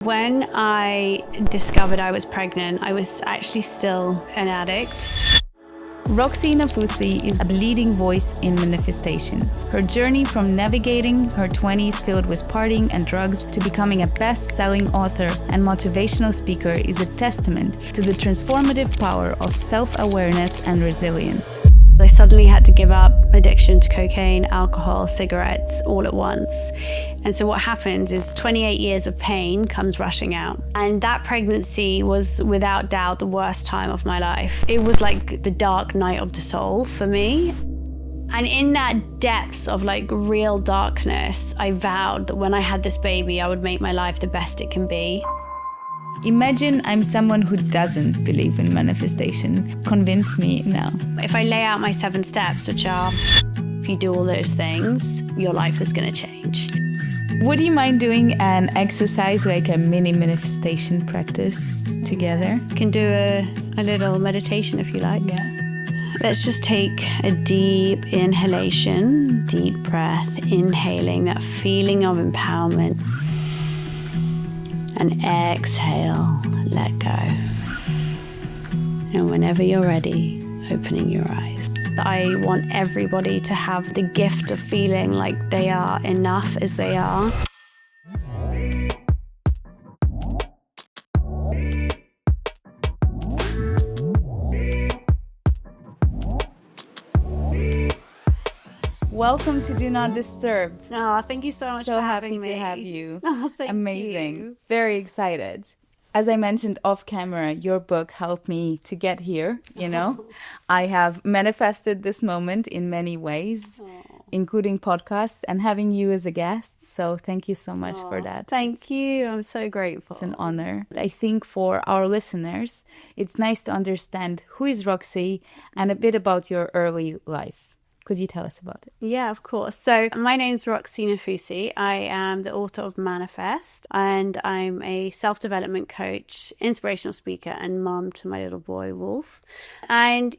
When I discovered I was pregnant, I was actually still an addict. Roxie Nafousi is a leading voice in manifestation. Her journey from navigating her 20s filled with partying and drugs to becoming a best-selling author and motivational speaker is a testament to the transformative power of self-awareness and resilience. I suddenly had to give up addiction to cocaine, alcohol, cigarettes all at once. And so what happens is 28 years of pain comes rushing out. And that pregnancy was without doubt the worst time of my life. It was like the dark night of the soul for me. And in that depths of real darkness, I vowed that when I had this baby, I would make my life the best it can be. Imagine I'm someone who doesn't believe in manifestation. Convince me now. If I lay out my 7 steps, which are, if you do all those things, your life is going to change. Would you mind doing an exercise, like a mini manifestation practice together? You can do a little meditation if you like. Yeah. Let's just take a deep inhalation, deep breath, inhaling that feeling of empowerment. And exhale, let go. And whenever you're ready, opening your eyes. I want everybody to have the gift of feeling like they are enough as they are. Welcome to Do Not Disturb. Oh, thank you so much for having me. So happy to have you. Oh, thank Amazing. you. Very excited. As I mentioned off camera, your book helped me to get here, I have manifested this moment in many ways, including podcasts and having you as a guest. So thank you so much for that. Thank you. I'm so grateful. It's an honor. I think for our listeners, it's nice to understand who is Roxie and a bit about your early life. Could you tell us about it? Yeah, of course. So my name's Roxie Nafousi. I am the author of Manifest, and I'm a self-development coach, inspirational speaker, and mum to my little boy, Wolf. And,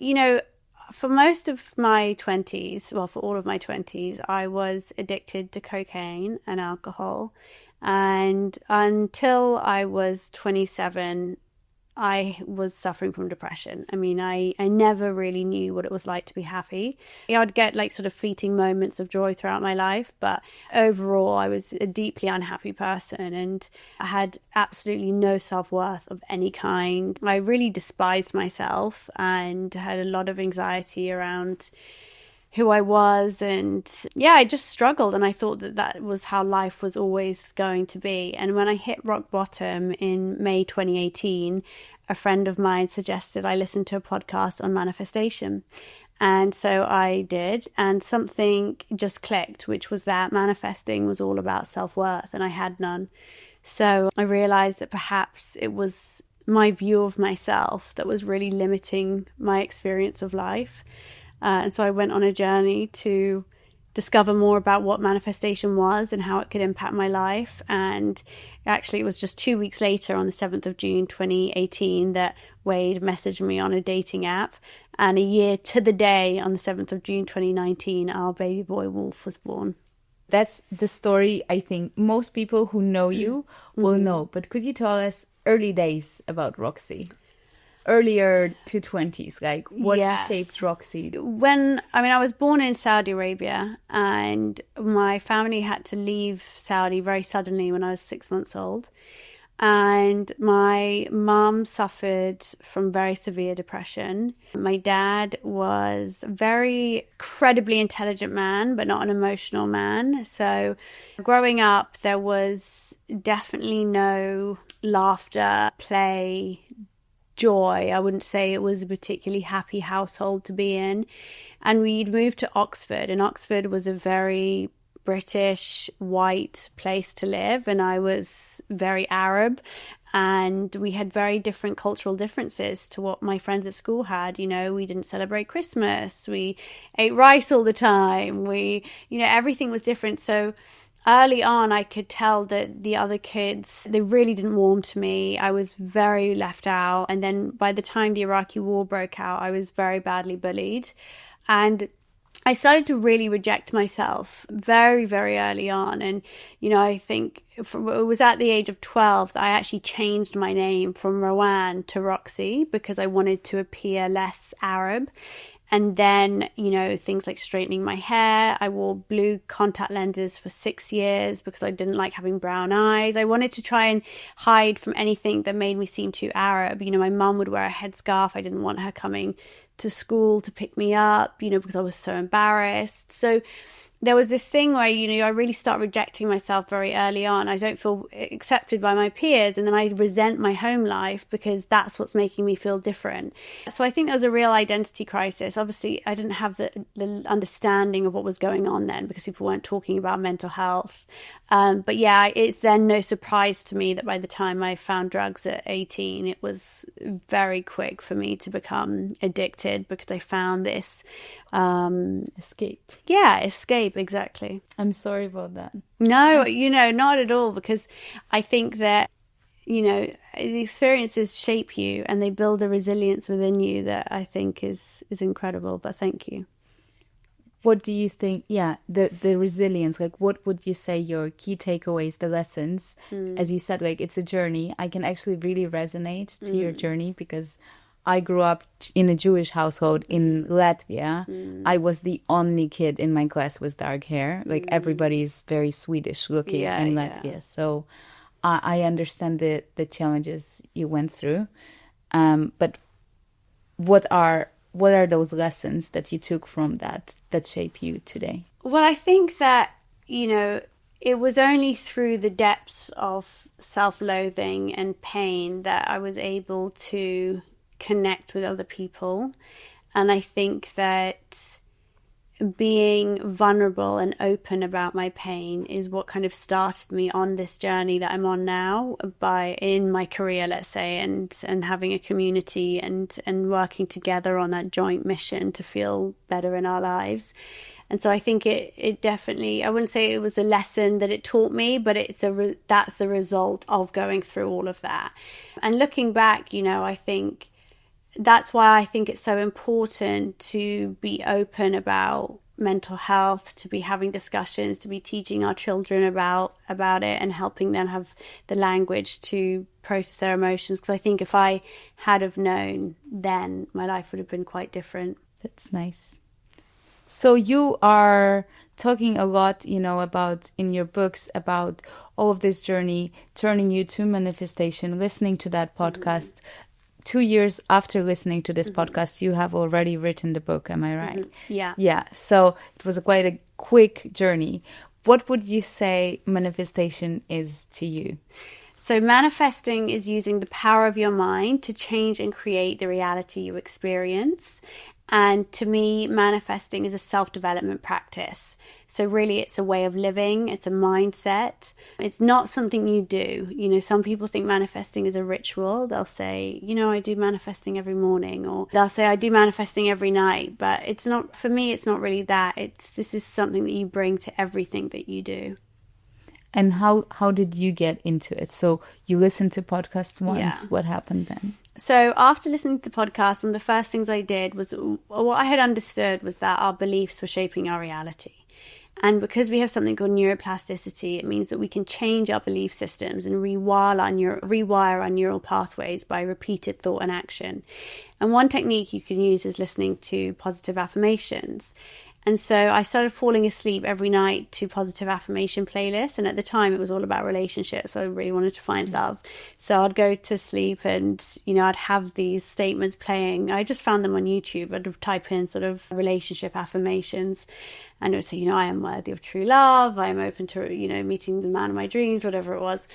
for most of my 20s, well, for all of my 20s, I was addicted to cocaine and alcohol. And until I was 27, I was suffering from depression. I mean, I never really knew what it was like to be happy. I'd get sort of fleeting moments of joy throughout my life, but overall I was a deeply unhappy person and I had absolutely no self-worth of any kind. I really despised myself and had a lot of anxiety around who I was, and I just struggled, and I thought that was how life was always going to be. And when I hit rock bottom in May 2018, a friend of mine suggested I listen to a podcast on manifestation. And so I did, and something just clicked, which was that manifesting was all about self-worth, and I had none. So I realized that perhaps it was my view of myself that was really limiting my experience of life. And so I went on a journey to discover more about what manifestation was and how it could impact my life. And actually, it was just 2 weeks later, on the 7th of June 2018, that Wade messaged me on a dating app. And a year to the day, on the 7th of June 2019, our baby boy Wolf was born. That's the story I think most people who know you will know. But could you tell us early days about Roxie? Earlier to 20s, what shaped Roxie? I was born in Saudi Arabia, and my family had to leave Saudi very suddenly when I was 6 months old. And my mum suffered from very severe depression. My dad was a very incredibly intelligent man, but not an emotional man. So growing up, there was definitely no laughter, play, joy. I wouldn't say it was a particularly happy household to be in. And we'd moved to Oxford, and Oxford was a very British white place to live, and I was very Arab, and we had very different cultural differences to what my friends at school had. We didn't celebrate Christmas, we ate rice all the time, everything was different. So early on, I could tell that the other kids, they really didn't warm to me. I was very left out. And then by the time the Iraqi war broke out, I was very badly bullied. And I started to really reject myself very, very early on. And, I think it was at the age of 12 that I actually changed my name from Rowan to Roxie because I wanted to appear less Arab. And then, things like straightening my hair. I wore blue contact lenses for 6 years because I didn't like having brown eyes. I wanted to try and hide from anything that made me seem too Arab. My mum would wear a headscarf. I didn't want her coming to school to pick me up, because I was so embarrassed. So there was this thing where, I really start rejecting myself very early on. I don't feel accepted by my peers, and then I resent my home life because that's what's making me feel different. So I think there was a real identity crisis. Obviously, I didn't have the understanding of what was going on then because people weren't talking about mental health. But yeah, it's then no surprise to me that by the time I found drugs at 18, it was very quick for me to become addicted because I found this escape. Yeah, escape, exactly. I'm sorry about that. No, not at all, because I think that, the experiences shape you and they build a resilience within you that I think is incredible. But thank you. What do you think? Yeah, the resilience, like what would you say your key takeaways, the lessons? As you said, like it's a journey. I can actually really resonate to your journey because I grew up in a Jewish household in Latvia. I was the only kid in my class with dark hair. Like everybody's very Swedish looking in Latvia. Yeah. So I understand the challenges you went through. But what are those lessons that you took from that shape you today? Well, I think that, it was only through the depths of self-loathing and pain that I was able to connect with other people. And I think that being vulnerable and open about my pain is what kind of started me on this journey that I'm on now, in my career, let's say, and having a community and working together on that joint mission to feel better in our lives. And so I think it definitely, I wouldn't say it was a lesson that it taught me, but that's the result of going through all of that. And looking back, I think that's why I think it's so important to be open about mental health, to be having discussions, to be teaching our children about it and helping them have the language to process their emotions. Because I think if I had have known then, my life would have been quite different. That's nice. So you are talking a lot, about in your books about all of this journey, turning you to manifestation, listening to that podcast. 2 years after listening to this podcast, you have already written the book. Am I right? Yeah. Yeah. So it was quite a quick journey. What would you say manifestation is to you? So manifesting is using the power of your mind to change and create the reality you experience. And to me, manifesting is a self-development practice. So really, it's a way of living. It's a mindset. It's not something you do. Some people think manifesting is a ritual. They'll say, I do manifesting every morning, or they'll say, I do manifesting every night. But it's not, for me, it's not really that. This is something that you bring to everything that you do. And how did you get into it? So you listened to podcasts once. Yeah. What happened then? So after listening to the podcast, one of the first things I did was, what I had understood was that our beliefs were shaping our reality. And because we have something called neuroplasticity, it means that we can change our belief systems and rewire our neural pathways by repeated thought and action. And one technique you can use is listening to positive affirmations. And so I started falling asleep every night to positive affirmation playlists. And at the time, it was all about relationships. So I really wanted to find love. So I'd go to sleep and, I'd have these statements playing. I just found them on YouTube. I'd type in sort of relationship affirmations. And it would say, I am worthy of true love. I am open to, meeting the man of my dreams, whatever it was.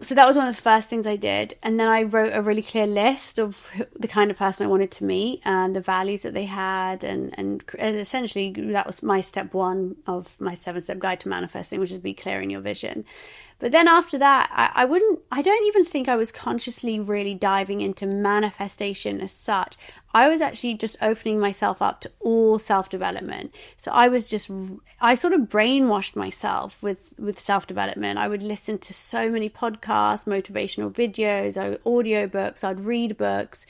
So that was one of the first things I did. And then I wrote a really clear list of the kind of person I wanted to meet and the values that they had. And essentially, that was my step one of my 7-step guide to manifesting, which is be clear in your vision. But then after that, I don't even think I was consciously really diving into manifestation as such. I was actually just opening myself up to all self-development. So I sort of brainwashed myself with self-development. I would listen to so many podcasts, motivational videos, audiobooks, I'd read books.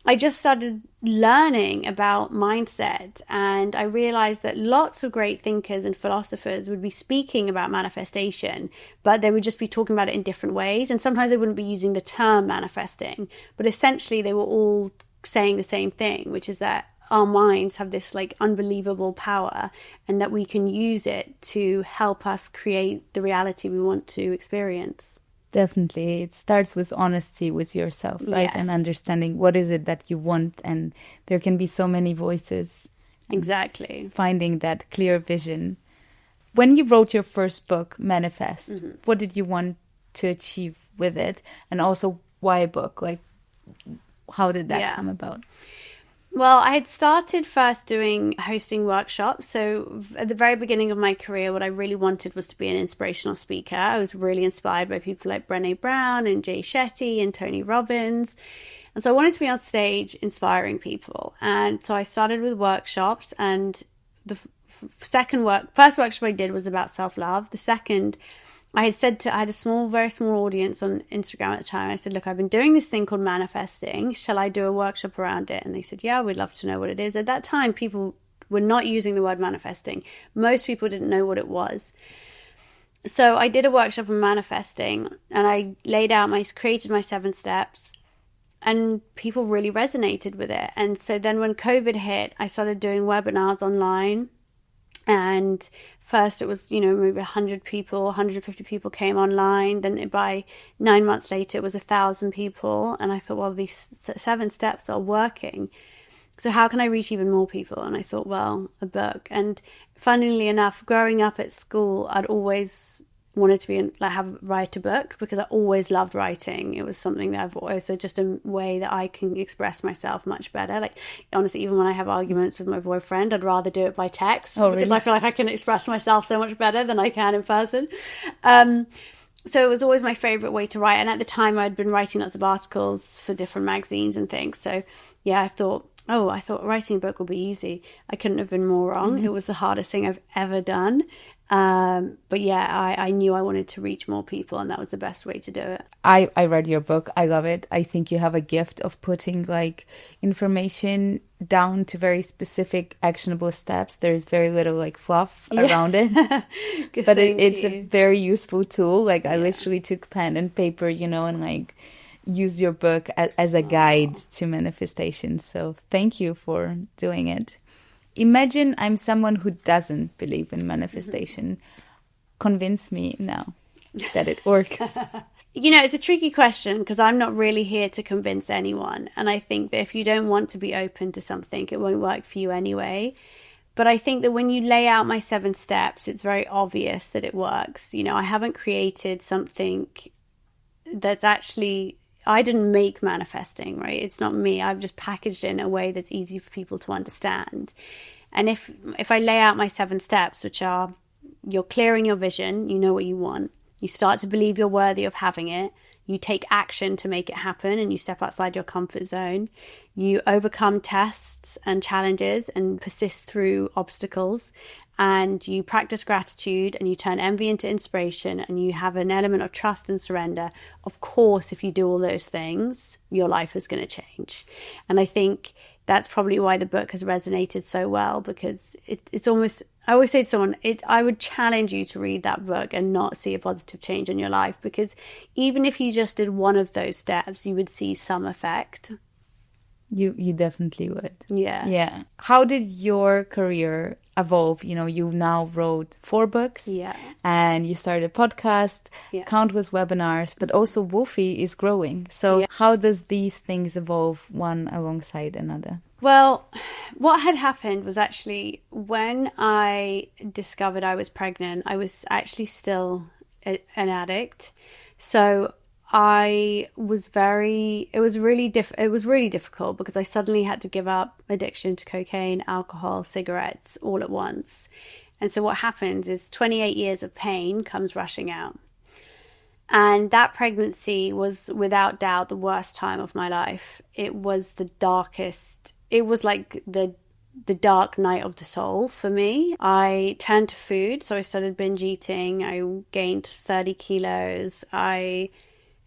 I just started learning about mindset, and I realized that lots of great thinkers and philosophers would be speaking about manifestation, but they would just be talking about it in different ways. And sometimes they wouldn't be using the term manifesting, but essentially they were all saying the same thing, which is that our minds have this like unbelievable power, and that we can use it to help us create the reality we want to experience. Definitely. It starts with honesty with yourself, right? Yes. And understanding what is it that you want. And there can be so many voices. Exactly. Finding that clear vision. When you wrote your first book, Manifest, what did you want to achieve with it? And also, why a book? Like, how did that come about? Well, I had started first hosting workshops. So at the very beginning of my career, what I really wanted was to be an inspirational speaker. I was really inspired by people like Brené Brown and Jay Shetty and Tony Robbins. And so I wanted to be on stage inspiring people. And so I started with workshops, and the first workshop I did was about self-love. The second, I had a very small audience on Instagram at the time. I said, look, I've been doing this thing called manifesting. Shall I do a workshop around it? And they said, yeah, we'd love to know what it is. At that time, people were not using the word manifesting. Most people didn't know what it was. So I did a workshop on manifesting, and I created my 7 steps, and people really resonated with it. And so then when COVID hit, I started doing webinars online. And first it was, maybe 100 people, 150 people came online. Then by 9 months later, it was 1,000 people. And I thought, well, these 7 steps are working. So how can I reach even more people? And I thought, well, a book. And funnily enough, growing up at school, I'd always wanted to write a book, because I always loved writing. It was something that I've also just a way that I can express myself much better. Like, honestly, even when I have arguments with my boyfriend, I'd rather do it by text, because I feel like I can express myself so much better than I can in person. So it was always my favorite way to write. And at the time, I'd been writing lots of articles for different magazines and things. So yeah, I thought writing a book would be easy. I couldn't have been more wrong. It was the hardest thing I've ever done. But yeah, I knew I wanted to reach more people, and that was the best way to do it. I read your book. I love it. I think you have a gift of putting like information down to very specific actionable steps. There's very little like fluff around it. But it's a very useful tool. Like I literally took pen and paper, and like used your book as a guide to manifestation. So thank you for doing it. Imagine I'm someone who doesn't believe in manifestation. Convince me now that it works. It's a tricky question, because I'm not really here to convince anyone. And I think that if you don't want to be open to something, it won't work for you anyway. But I think that when you lay out my 7 steps, it's very obvious that it works. I haven't created something that's actually... I didn't make manifesting, right? It's not me. I've just packaged it in a way that's easy for people to understand. And if I lay out my 7 steps, which are, you're clearing your vision, you know what you want, you start to believe you're worthy of having it, you take action to make it happen, and you step outside your comfort zone, you overcome tests and challenges and persist through obstacles, and you practice gratitude, and you turn envy into inspiration, and you have an element of trust and surrender. Of course, if you do all those things, your life is going to change. And I think that's probably why the book has resonated so well, because it's almost... I always say to someone, I would challenge you to read that book and not see a positive change in your life, because even if you just did one of those steps, you would see some effect. You definitely would. Yeah. How did your career evolve? You now wrote 4 books. Yeah. And you started a podcast, countless webinars, but also Wolfie is growing. So how does these things evolve one alongside another? Well, what had happened was actually when I discovered I was pregnant, I was actually still an addict. So it was really difficult, because I suddenly had to give up addiction to cocaine, alcohol, cigarettes all at once. And so what happens is 28 years of pain comes rushing out. And that pregnancy was without doubt the worst time of my life. It was the darkest. It was like the dark night of the soul for me. I turned to food, so I started binge eating. I gained 30 kilos. I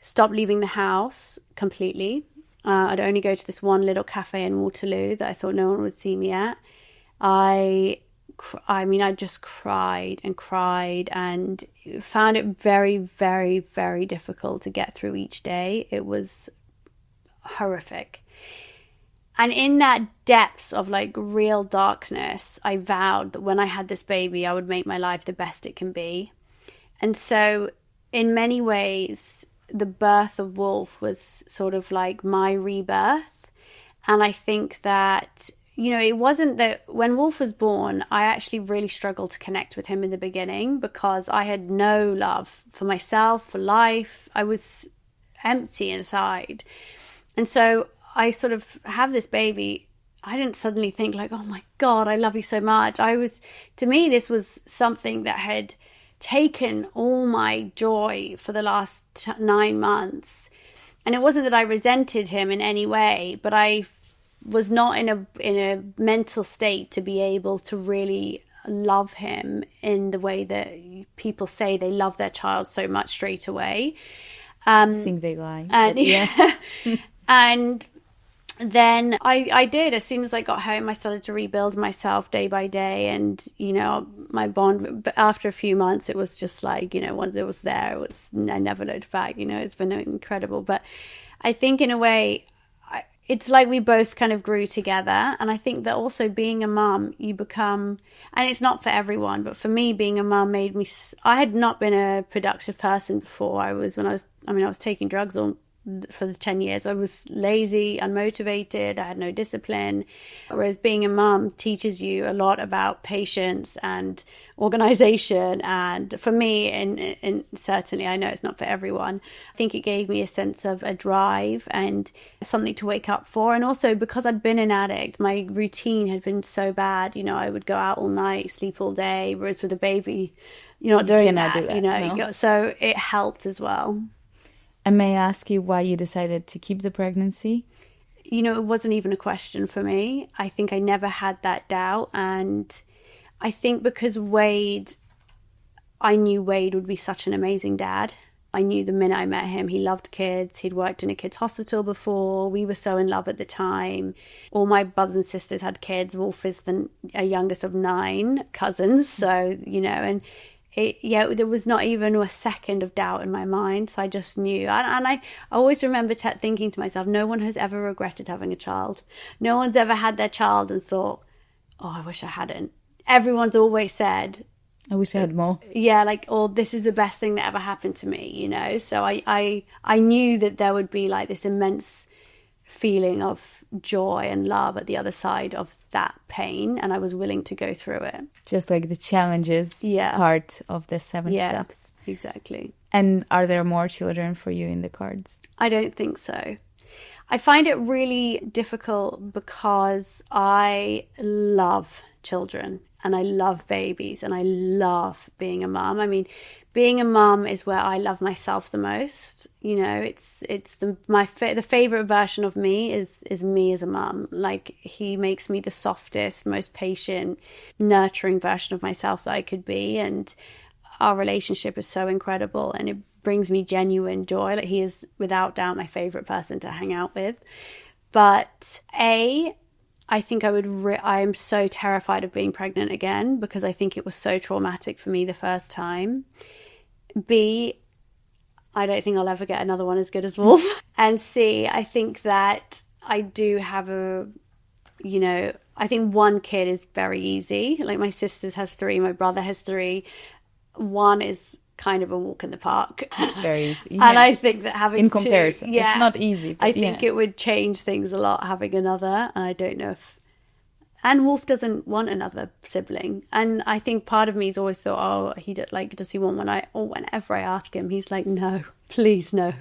stopped leaving the house completely. I'd only go to this one little cafe in Waterloo that I thought no one would see me at. I just cried and cried and found it very, very, very difficult to get through each day. It was horrific. And in that depths of like real darkness, I vowed that when I had this baby, I would make my life the best it can be. And so in many ways, the birth of Wolf was sort of like my rebirth. And I think that, it wasn't that when Wolf was born, I actually really struggled to connect with him in the beginning because I had no love for myself, for life. I was empty inside. And so I sort of have this baby. I didn't suddenly think like, oh my God, I love you so much. To me, this was something that had taken all my joy for the last 9 months. And it wasn't that I resented him in any way, but I was not in a mental state to be able to really love him in the way that people say they love their child so much straight away. I think they lie. And then I did. As soon as I got home, I started to rebuild myself day by day. And, my bond, but after a few months, it was just like, once it was there, I never looked back. It's been incredible. But I think in a way, it's like we both kind of grew together. And I think that also being a mum, you become, and it's not for everyone, but for me, being a mum made me, I had not been a productive person before. I was taking drugs for the 10 years. I was lazy, unmotivated, I had no discipline. Whereas being a mum teaches you a lot about patience and organization. And for me, and certainly I know it's not for everyone, I think it gave me a sense of a drive and something to wake up for. And also because I'd been an addict, my routine had been so bad. I would go out all night, sleep all day, whereas with a baby, you're not doing that. No. So it helped as well. And may I ask you why you decided to keep the pregnancy? It wasn't even a question for me. I think I never had that doubt. And I think because I knew Wade would be such an amazing dad. I knew the minute I met him, he loved kids. He'd worked in a kids' hospital before. We were so in love at the time. All my brothers and sisters had kids. Wolf is a youngest of 9 cousins. So, and there was not even a second of doubt in my mind. So I just knew. And I always remember thinking to myself, no one has ever regretted having a child. No one's ever had their child and thought, oh, I wish I hadn't. Everyone's always said, I wish I had more. Yeah, like, oh, this is the best thing that ever happened to me, So I knew that there would be like this immense feeling of joy and love at the other side of that pain, and I was willing to go through it. Just like the challenges part of the 7 steps. Exactly. And are there more children for you in the cards? I don't think so. I find it really difficult because I love children and I love babies and I love being a mum. I mean, being a mum is where I love myself the most. It's the favorite version of me is me as a mum. Like, he makes me the softest, most patient, nurturing version of myself that I could be. And our relationship is so incredible and it brings me genuine joy. Like, he is without doubt my favorite person to hang out with. But I think I'm so terrified of being pregnant again because I think it was so traumatic for me the first time. B, I don't think I'll ever get another one as good as Wolf. And C, I think that I do have I think 1 kid is very easy. Like, my sister's has 3, my brother has 3. 1 is kind of a walk in the park. It's very easy. Yeah. And I think that having in comparison, it's not easy. I think it would change things a lot having another. And I don't know if... And Wolf doesn't want another sibling. And I think part of me's always thought, does he want one? Or whenever I ask him, he's like, no, please, no.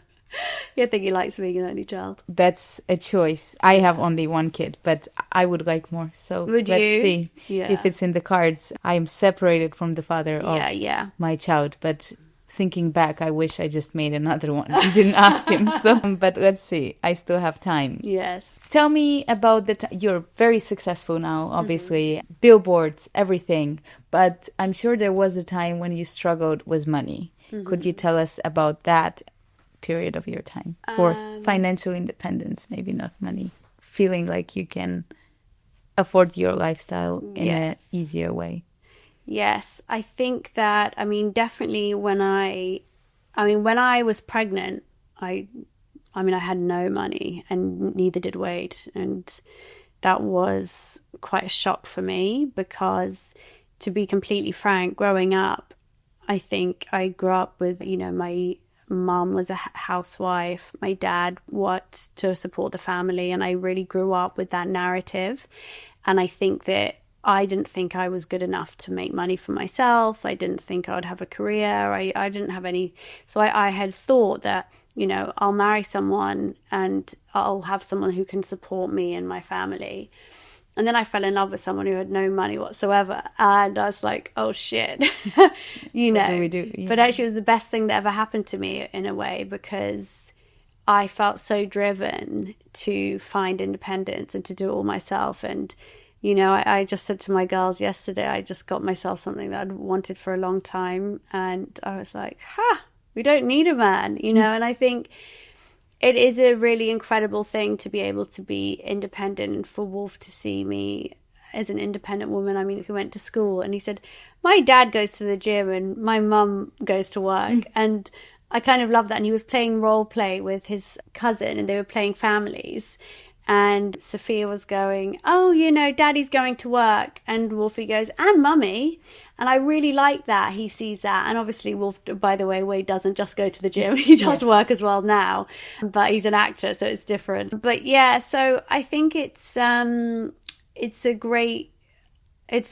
I think he likes being an only child. That's a choice. I have only 1 kid, but I would like more. So let's see if it's in the cards. I am separated from the father of my child, but thinking back, I wish I just made another one. I didn't ask him. But let's see. I still have time. Yes. Tell me about you're very successful now, obviously. Billboards, everything. But I'm sure there was a time when you struggled with money. Could you tell us about that? period of your time? Or financial independence, maybe not money. Feeling like you can afford your lifestyle in an easier way. Yes, I think that, definitely when I was pregnant, I had no money and neither did Wade. And that was quite a shock for me because, to be completely frank, growing up, I think I grew up with, my mum was a housewife, my dad worked to support the family, and I really grew up with that narrative. And I think that I didn't think I was good enough to make money for myself. I didn't think I would have a career. I didn't have any. So I had thought that, I'll marry someone and I'll have someone who can support me and my family. And then I fell in love with someone who had no money whatsoever. And I was like, oh, shit, What do we do? Yeah. But actually, it was the best thing that ever happened to me in a way, because I felt so driven to find independence and to do it all myself. And, I just said to my girls yesterday, I just got myself something that I'd wanted for a long time. And I was like, we don't need a man, and I think it is a really incredible thing to be able to be independent, and for Wolf to see me as an independent woman. He went to school and he said, my dad goes to the gym and my mum goes to work. And I kind of love that. And he was playing role play with his cousin and they were playing families. And Sophia was going, oh, daddy's going to work. And Wolfie goes, and mummy. And I really like that. He sees that. And obviously Wolf, by the way, Wade doesn't just go to the gym. He does work as well now. But he's an actor, so it's different. But yeah, so I think it's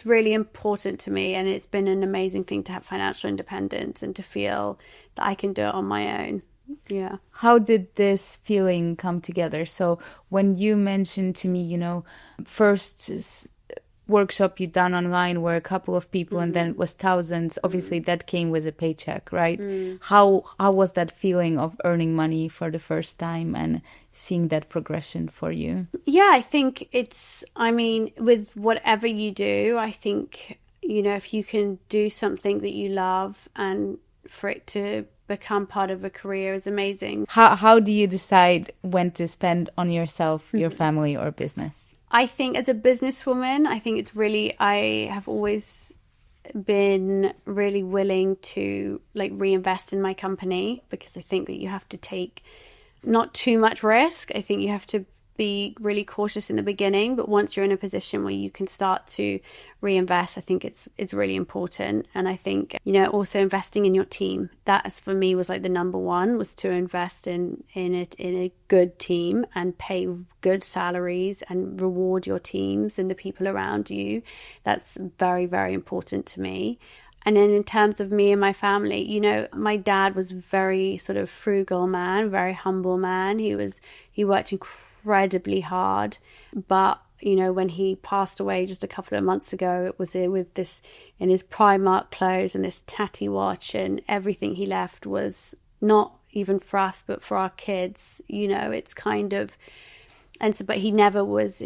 really important to me. And it's been an amazing thing to have financial independence and to feel that I can do it on my own. Yeah. How did this feeling come together? So when you mentioned to me, first workshop you done online were a couple of people and then it was thousands, obviously that came with a paycheck, right? How was that feeling of earning money for the first time and seeing that progression for you? Yeah, I think with whatever you do, I think, if you can do something that you love and for it to become part of a career is amazing. How do you decide when to spend on yourself, your family or business? I think as a businesswoman, I have always been really willing to reinvest in my company, because I think that you have to take not too much risk. I think you have to be really cautious in the beginning, but once you're in a position where you can start to reinvest, I think it's really important. And I think, also investing in your team, that for me was the number one, was to invest in a good team and pay good salaries and reward your teams and the people around you. That's very, very important to me. And then in terms of me and my family, my dad was very sort of frugal man, very humble man. He worked incredibly hard, but when he passed away just a couple of months ago, it was with this in his Primark clothes and this tatty watch, and everything he left was not even for us but for our kids. It's kind of, and so, but he really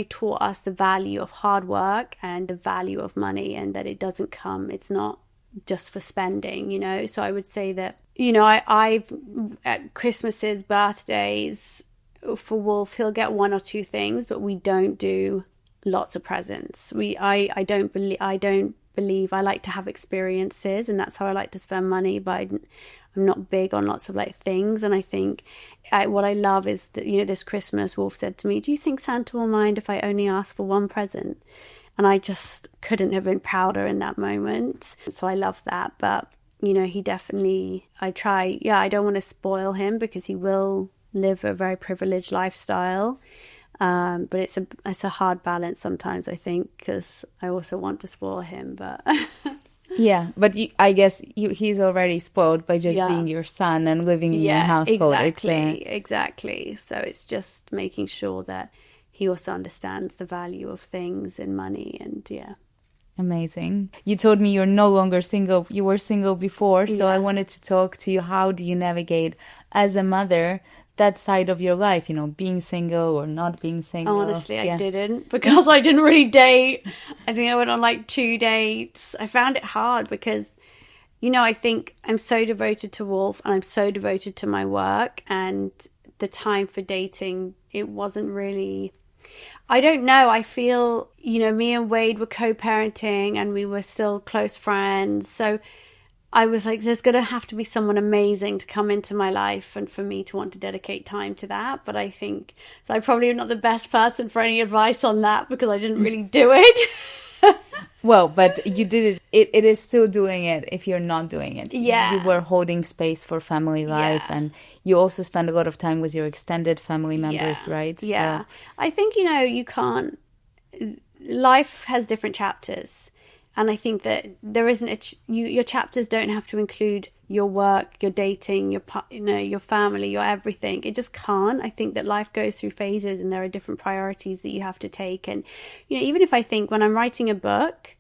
taught us the value of hard work and the value of money, and that it's not just for spending, so I would say that, I've at Christmases, birthdays, for Wolf, he'll get one or two things, but we don't do lots of presents. I don't believe I like to have experiences, and that's how I like to spend money, but I'm not big on lots of things. And I think what I love is that, this Christmas, Wolf said to me, do you think Santa will mind if I only ask for one present? And I just couldn't have been prouder in that moment. So I love that. But, he definitely, I don't want to spoil him, because he will live a very privileged lifestyle. But it's a hard balance sometimes, I think, because I also want to spoil him. But yeah, but I guess he's already spoiled by just being your son and living in your household. Exactly. So it's just making sure that he also understands the value of things and money, and Amazing. You told me you're no longer single. You were single before, so I wanted to talk to you. How do you navigate as a mother that side of your life, being single or not being single? Honestly, I didn't, because I didn't really date. I think I went on 2 dates. I found it hard because I think I'm so devoted to Wolf and I'm so devoted to my work, and the time for dating, it wasn't really, I don't know. I feel, me and Wade were co-parenting and we were still close friends. So I was like, there's going to have to be someone amazing to come into my life and for me to want to dedicate time to that. But I think I'm probably not the best person for any advice on that because I didn't really do it. Well, but you did it. It is still doing it if you're not doing it. Yeah. You were holding space for family life, and you also spend a lot of time with your extended family members, right? Yeah. So I think, you can't, life has different chapters. And I think that there isn't your chapters don't have to include your work, your dating, your family, your everything. It just can't. I think that life goes through phases and there are different priorities that you have to take. And, even if I think when I'm writing a book,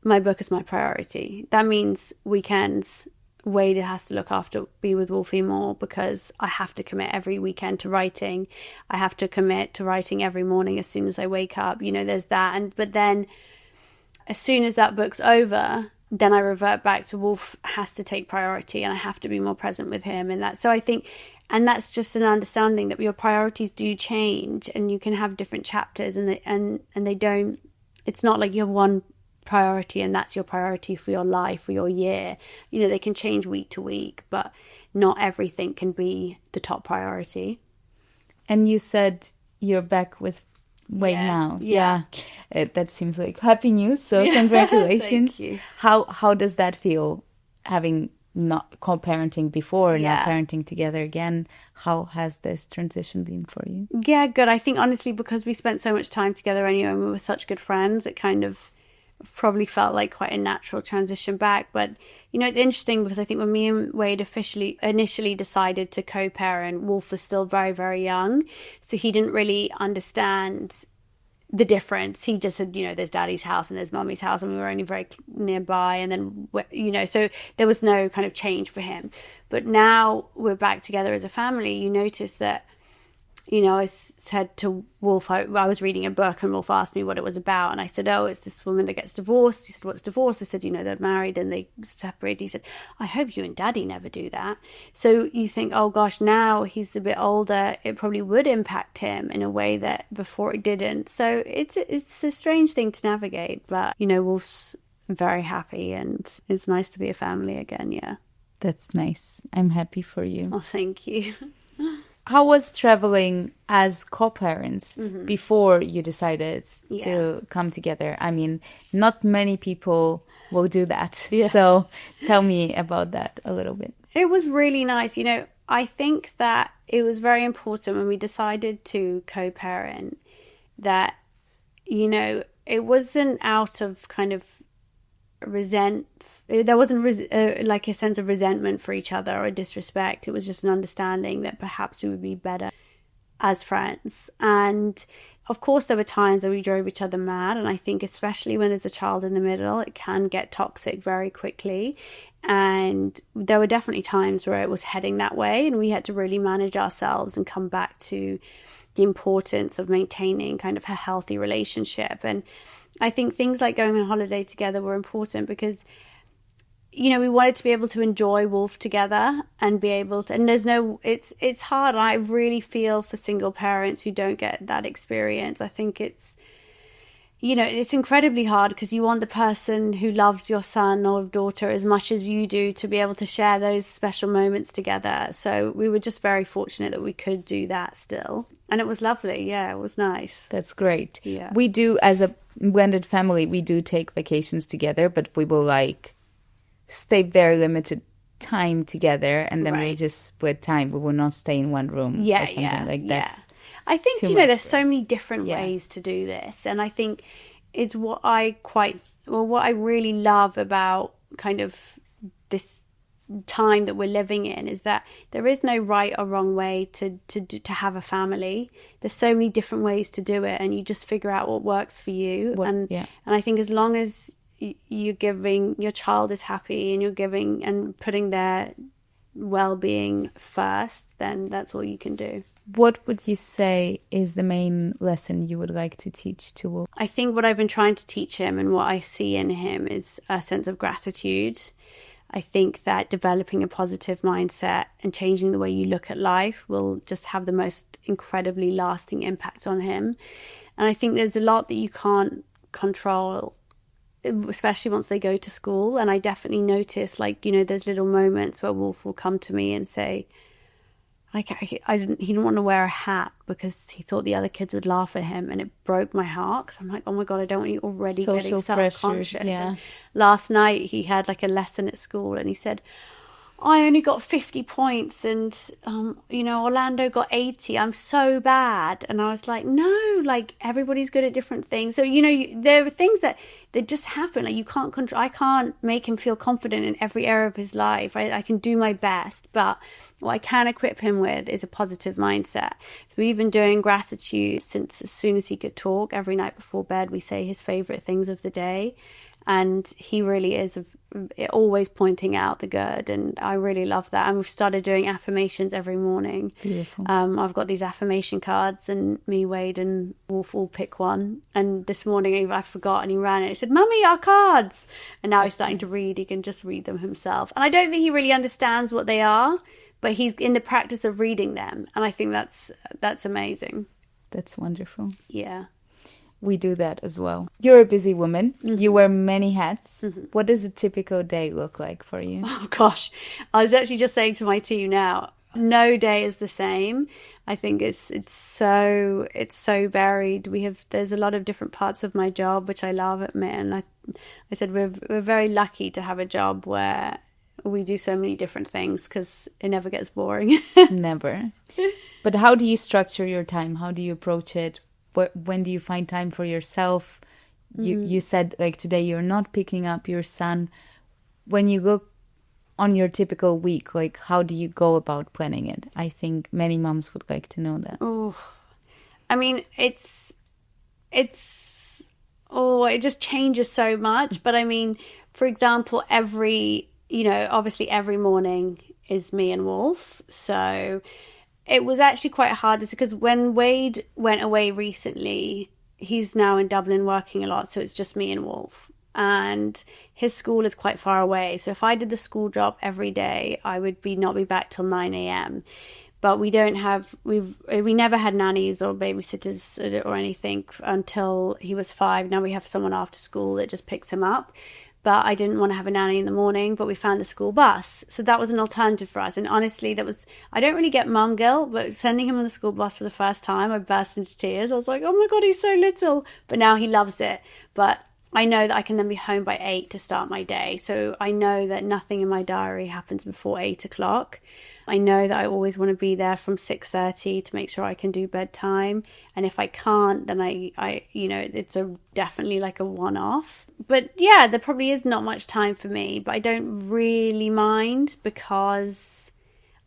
my book is my priority. That means weekends, Wade has to be with Wolfie more because I have to commit every weekend to writing. I have to commit to writing every morning as soon as I wake up. There's that. But then as soon as that book's over, then I revert back to Wolf has to take priority and I have to be more present with him and that. So I think, and that's just an understanding that your priorities do change and you can have different chapters and they don't, it's not like you have one priority and that's your priority for your life or your year. They can change week to week, but not everything can be the top priority. And you said you're back with Wade now. Yeah. That seems like happy news. So congratulations. Thank you. How does that feel, having not co-parenting before, now parenting together again? How has this transition been for you? Yeah, good. I think honestly, because we spent so much time together anyway and we were such good friends, it kind of probably felt like quite a natural transition back. But it's interesting because I think when me and Wade initially decided to co-parent, Wolf was still very, very young, so he didn't really understand the difference. He just said, there's daddy's house and there's mummy's house, and we were only very nearby, and then so there was no kind of change for him. But now we're back together as a family, you notice that I said to Wolf, I was reading a book and Wolf asked me what it was about. And I said, oh, it's this woman that gets divorced. He said, what's divorce? I said, they're married and they separate. He said, I hope you and Daddy never do that. So you think, oh gosh, now he's a bit older, it probably would impact him in a way that before it didn't. So it's a strange thing to navigate. But, Wolf's very happy and it's nice to be a family again, yeah. That's nice. I'm happy for you. Oh, thank you. How was traveling as co-parents before you decided to come together? I mean, not many people will do that. Yeah. So tell me about that a little bit. It was really nice. I think that it was very important when we decided to co-parent that, it wasn't out of kind of there wasn't like a sense of resentment for each other or disrespect. It was just an understanding that perhaps we would be better as friends. And of course there were times that we drove each other mad, and I think especially when there's a child in the middle, it can get toxic very quickly. And there were definitely times where it was heading that way, and we had to really manage ourselves and come back to the importance of maintaining kind of a healthy relationship. And I think things like going on holiday together were important because, we wanted to be able to enjoy Wolf together and be able to, and it's hard. I really feel for single parents who don't get that experience. I think it's incredibly hard because you want the person who loves your son or daughter as much as you do to be able to share those special moments together. So we were just very fortunate that we could do that still. And it was lovely. Yeah, it was nice. That's great. Yeah. We do, as a blended family, we do take vacations together, but we will stay very limited time together, and then we just split time. We will not stay in one room or something like that. Yeah. I think, there's so many different ways to do this. And I think it's what I really love about kind of this time that we're living in is that there is no right or wrong way to have a family. There's so many different ways to do it, and you just figure out what works for you. And I think as long as you're giving, your child is happy and you're giving and putting their well-being first, then that's all you can do. What would you say is the main lesson you would like to teach to Wolf? I think what I've been trying to teach him and what I see in him is a sense of gratitude. I think that developing a positive mindset and changing the way you look at life will just have the most incredibly lasting impact on him. And I think there's a lot that you can't control, especially once they go to school. And I definitely notice, like, you know, there's little moments where Wolf will come to me and say, like, he didn't want to wear a hat because he thought the other kids would laugh at him, and it broke my heart because I'm like, oh my God, I don't want you already getting self-conscious. Yeah. And last night he had like a lesson at school and he said, I only got 50 points and, you know, Orlando got 80. I'm so bad. And I was like, no, like everybody's good at different things. So, you know, there are things that just happen. Like you can't control. I can't make him feel confident in every area of his life. I can do my best, but what I can equip him with is a positive mindset. So we've been doing gratitude since as soon as he could talk. Every night before bed, we say his favorite things of the day. And he really is always pointing out the good, and I really love that. And we've started doing affirmations every morning. Beautiful. I've got these affirmation cards, and me, Wade, and Wolf all pick one. And this morning I forgot, and he ran it. He said, "Mummy, our cards!" And now he's starting to read. He can just read them himself. And I don't think he really understands what they are, but he's in the practice of reading them, and I think that's amazing. That's wonderful. Yeah. We do that as well. You're a busy woman. Mm-hmm. You wear many hats. Mm-hmm. What does a typical day look like for you? Oh, gosh. I was actually just saying to my team now, no day is the same. I think it's so varied. There's a lot of different parts of my job, which I love, admit. And I said we're very lucky to have a job where we do so many different things because it never gets boring. Never. But how do you structure your time? How do you approach it? When do you find time for yourself? You said, like, today you're not picking up your son. When you go on your typical week, like, how do you go about planning it? I think many moms would like to know that. Oh, I mean, it just changes so much. But I mean, for example, obviously every morning is me and Wolf. So it was actually quite hard because when Wade went away recently, he's now in Dublin working a lot, so it's just me and Wolf. And his school is quite far away. So if I did the school drop every day, I would not be back till 9 a.m. But we never had nannies or babysitters or anything until he was 5. Now we have someone after school that just picks him up. But I didn't want to have a nanny in the morning, but we found the school bus. So that was an alternative for us. And honestly, I don't really get mum guilt, but sending him on the school bus for the first time, I burst into tears. I was like, oh my God, he's so little. But now he loves it. But I know that I can then be home by 8 to start my day. So I know that nothing in my diary happens before 8 o'clock. I know that I always want to be there from 6:30 to make sure I can do bedtime. And if I can't, then it's definitely like a one-off. But yeah, there probably is not much time for me, but I don't really mind because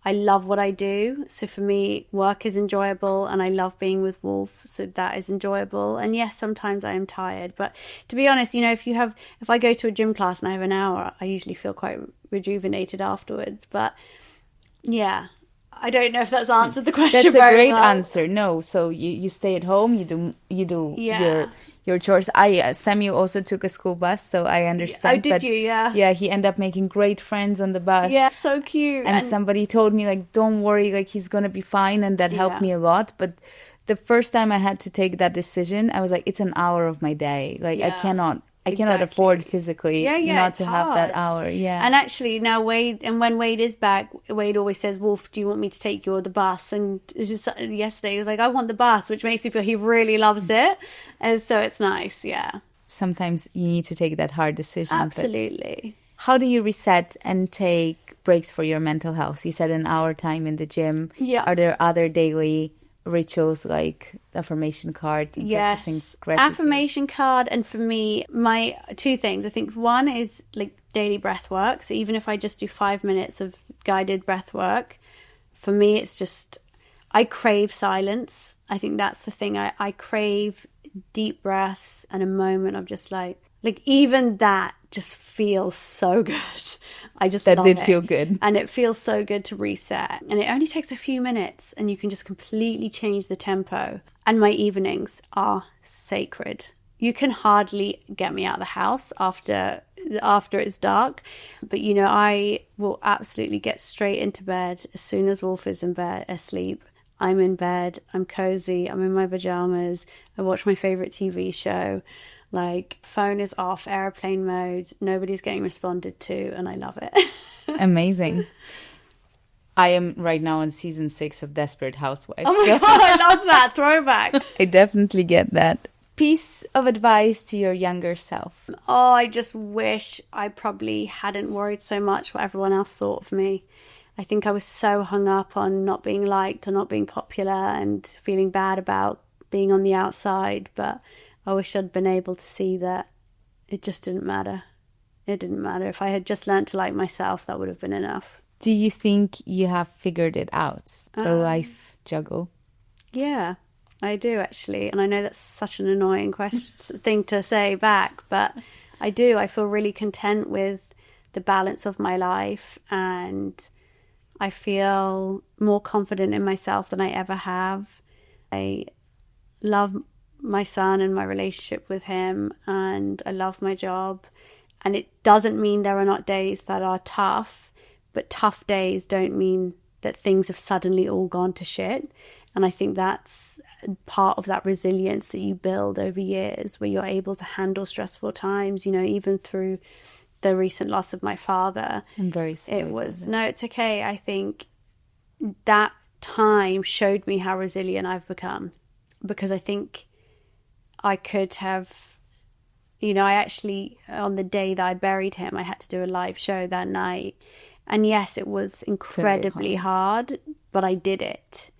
I love what I do. So for me, work is enjoyable and I love being with Wolf. So that is enjoyable. And yes, sometimes I am tired. But to be honest, if I go to a gym class and I have an hour, I usually feel quite rejuvenated afterwards. But yeah, I don't know if that's answered the question. That's a great answer. No, so you stay at home, you do your chores. Samuel also took a school bus, so I understand. Oh, did you? Yeah. Yeah, he ended up making great friends on the bus. Yeah, so cute. And somebody told me, like, don't worry, like, he's gonna be fine, and that helped me a lot. But the first time I had to take that decision, I was like, it's an hour of my day. Like, I cannot afford physically not to have that hour. Yeah. And actually now when Wade is back, Wade always says, Wolf, do you want me to take you on the bus? And yesterday he was like, I want the bus, which makes me feel he really loves it. And so it's nice. Yeah. Sometimes you need to take that hard decision. Absolutely. How do you reset and take breaks for your mental health? You said an hour time in the gym. Yeah. Are there other daily rituals like the affirmation card? Yes, affirmation card. And for me, my 2 things, I think one is like daily breath work. So even if I just do 5 minutes of guided breath work, for me it's just, I crave silence. I think that's the thing. I crave deep breaths and a moment of just like even that just feels so good. I just love it. That did feel good. And it feels so good to reset. And it only takes a few minutes and you can just completely change the tempo. And my evenings are sacred. You can hardly get me out of the house after after it's dark. But, you know, I will absolutely get straight into bed as soon as Wolf is in bed, asleep. I'm in bed, I'm cozy, I'm in my pajamas, I watch my favorite TV show, like phone is off, airplane mode, nobody's getting responded to, and I love it. Amazing. I am right now on season 6 of Desperate Housewives. Oh my God, I love that throwback. I definitely get that. Piece of advice to your younger self. Oh, I just wish I probably hadn't worried so much what everyone else thought of me. I think I was so hung up on not being liked or not being popular and feeling bad about being on the outside. But I wish I'd been able to see that it just didn't matter. It didn't matter. If I had just learned to like myself, that would have been enough. Do you think you have figured it out, the life juggle? Yeah, I do actually. And I know that's such an annoying thing to say back, but I do. I feel really content with the balance of my life, and I feel more confident in myself than I ever have. I love my son and my relationship with him, and I love my job. And it doesn't mean there are not days that are tough, but tough days don't mean that things have suddenly all gone to shit. And I think that's part of that resilience that you build over years, where you're able to handle stressful times, you know, even through the recent loss of my father. I'm very sorry. No, it's okay. I think that time showed me how resilient I've become, because I think I could have, you know, I actually, on the day that I buried him, I had to do a live show that night. And yes, it was incredibly hard, but I did it.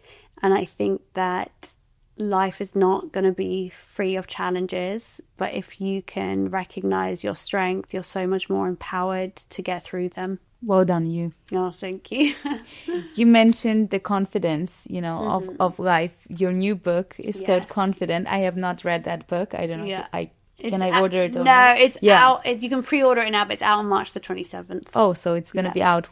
And I think that life is not going to be free of challenges, but if you can recognize your strength, you're so much more empowered to get through them. Well done, you. Oh, thank you. You mentioned the confidence, you know, of life. Your new book is called Confident. I have not read that book. I don't know if can I order it? No, it's out. You can pre-order it now, but it's out on March the 27th. Oh, so it's going to be out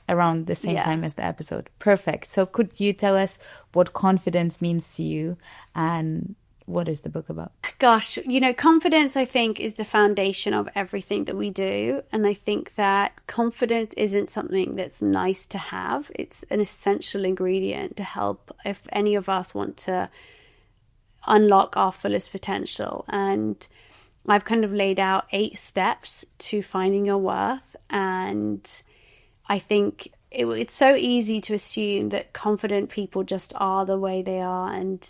around the same time as the episode. Perfect. So could you tell us what confidence means to you and what is the book about? Gosh, you know, confidence, I think, is the foundation of everything that we do. And I think that confidence isn't something that's nice to have. It's an essential ingredient to help if any of us want to unlock our fullest potential. And I've kind of laid out 8 steps to finding your worth. And I think it's so easy to assume that confident people just are the way they are, and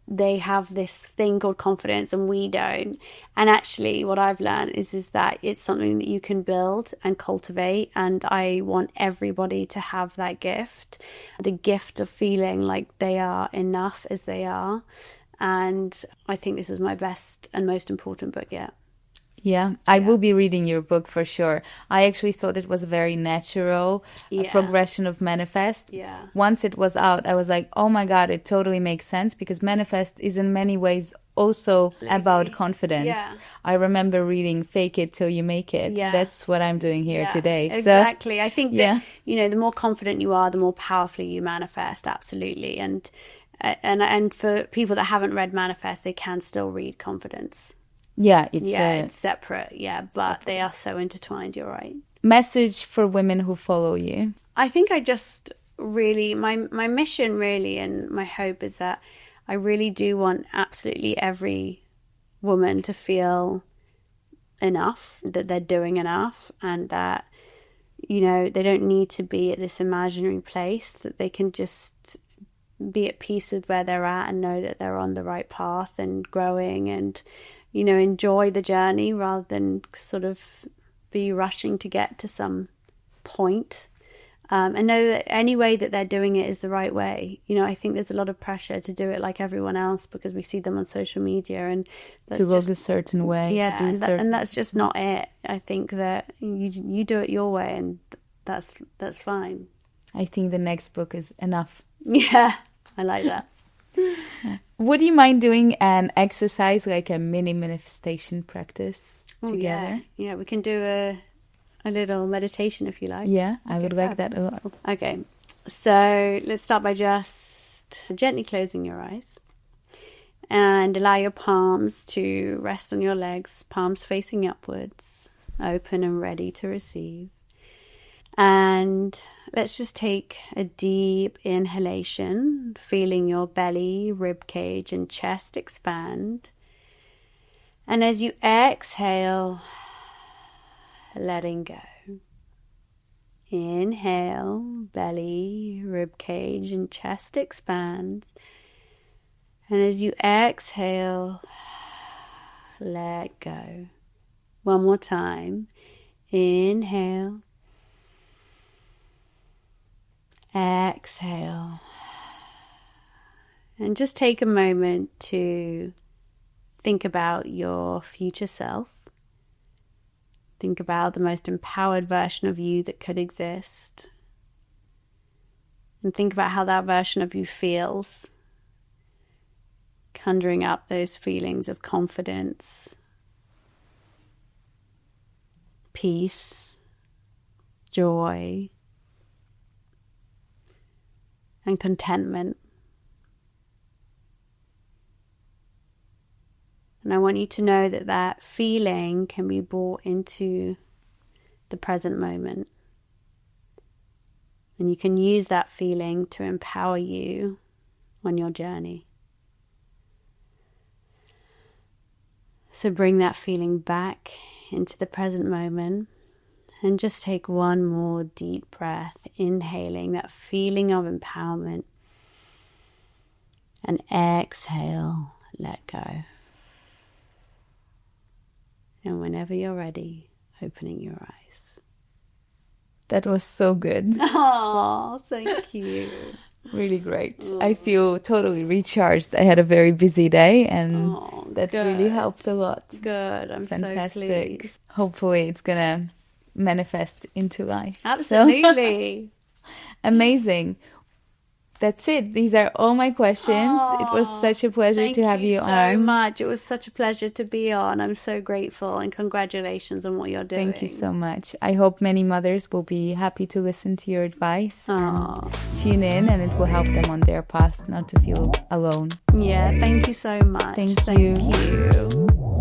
they have this thing called confidence and we don't. And actually what I've learned is that it's something that you can build and cultivate. And I want everybody to have that gift, the gift of feeling like they are enough as they are. And I think this is my best and most important book yet. Yeah, I will be reading your book for sure. I actually thought it was a very natural progression of Manifest. Yeah. Once it was out, I was like, oh my God, it totally makes sense, because Manifest is in many ways also about confidence. Yeah. I remember reading Fake It Till You Make It. Yeah. That's what I'm doing here today. Exactly. So, I think that, you know, the more confident you are, the more powerfully you manifest. Absolutely. And for people that haven't read Manifest, they can still read Confidence. Yeah, it's separate. Yeah, but they are so intertwined. You're right. Message for women who follow you. I think I just really, my mission really, and my hope is that I really do want absolutely every woman to feel enough, that they're doing enough, and that, you know, they don't need to be at this imaginary place, that they can just be at peace with where they're at and know that they're on the right path and growing, and, you know, enjoy the journey rather than sort of be rushing to get to some point. And know that any way that they're doing it is the right way. You know, I think there's a lot of pressure to do it like everyone else because we see them on social media, and that's to look a certain way. Yeah, and that's just not it. I think that you do it your way, and that's fine. I think the next book is enough. Yeah, I like that. Would you mind doing an exercise, like a mini manifestation practice together? Yeah, we can do a little meditation if you like. Yeah, I would like that a lot. Okay, so let's start by just gently closing your eyes and allow your palms to rest on your legs, palms facing upwards. open and ready to receive. And let's just take a deep inhalation, feeling your belly, rib cage, and chest expand. And as you exhale, letting go. Inhale, belly, rib cage, and chest expands. And as you exhale, let go. One more time. Inhale. Exhale. And just take a moment to think about your future self. Think about the most empowered version of you that could exist. And think about how that version of you feels. Conjuring up those feelings of confidence, peace, joy, and contentment. And I want you to know that that feeling can be brought into the present moment. And you can use that feeling to empower you on your journey. So bring that feeling back into the present moment and just take one more deep breath, inhaling that feeling of empowerment. And exhale, let go. And whenever you're ready, opening your eyes. That was so good. Oh, thank you. Really great. I feel totally recharged. I had a very busy day and that good. Really helped a lot. Good. I'm Fantastic. so pleased. Hopefully it's going to manifest into life. Absolutely. So, amazing. That's it. These are all my questions. It was such a pleasure to have you on. Thank you so much. It was such a pleasure to be on. I'm so grateful and congratulations on what you're doing. Thank you so much. I hope many mothers will be happy to listen to your advice and tune in, and it will help them on their path not to feel alone. Yeah, thank you so much. Thank you.